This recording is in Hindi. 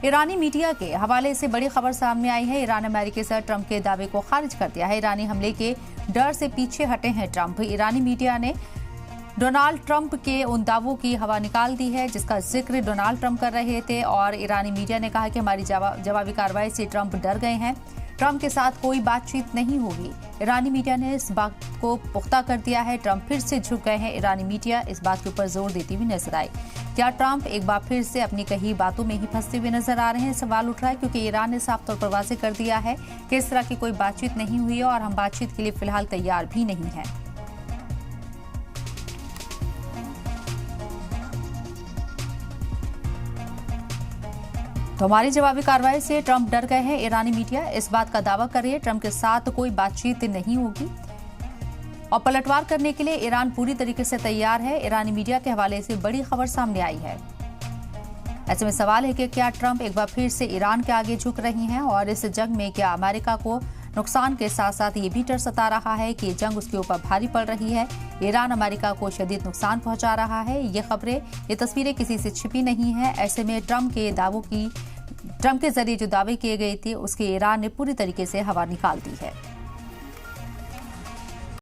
ईरानी मीडिया के हवाले से बड़ी खबर सामने आई है। ईरान अमेरिकी सदर ट्रंप के दावे को खारिज कर दिया है। ईरानी हमले के डर से पीछे हटे हैं ट्रंप। ईरानी मीडिया ने डोनाल्ड ट्रंप के उन दावों की हवा निकाल दी है जिसका जिक्र डोनाल्ड ट्रंप कर रहे थे, और ईरानी मीडिया ने कहा कि हमारी जवाबी कार्रवाई से ट्रंप डर गए हैं, ट्रंप के साथ कोई बातचीत नहीं होगी। ईरानी मीडिया ने इस बात को पुख्ता कर दिया है, ट्रंप फिर से झुक गए हैं। ईरानी मीडिया इस बात के ऊपर जोर देती हुई नजर आई। क्या ट्रंप एक बार फिर से अपनी कही बातों में ही फंसते हुए नजर आ रहे हैं? सवाल उठ रहा है क्योंकि ईरान ने साफ तौर पर वाज़ेह कर दिया है कि इस तरह की कोई बातचीत नहीं हुई है और हम बातचीत के लिए फिलहाल तैयार भी नहीं हैं। तो हमारी जवाबी कार्रवाई से ट्रंप डर गए हैं। ईरानी मीडिया इस बात का दावा कर रही है ट्रंप के साथ कोई बातचीत नहीं होगी और पलटवार करने के लिए ईरान पूरी तरीके से तैयार है। ईरानी मीडिया के हवाले से बड़ी खबर सामने आई है। ऐसे में सवाल है कि क्या ट्रंप एक बार फिर से ईरान के आगे झुक रही हैं और इस जंग में क्या अमेरिका को नुकसान के साथ साथ ये भी डर सता रहा है कि जंग उसके ऊपर भारी पड़ रही है। ईरान अमेरिका को शदीद नुकसान पहुंचा रहा है। ये खबरें, ये तस्वीरें किसी से छिपी नहीं है। ऐसे में ट्रंप के जरिए जो दावे किए गए थे उसके ईरान ने पूरी तरीके से हवा निकाल दी है।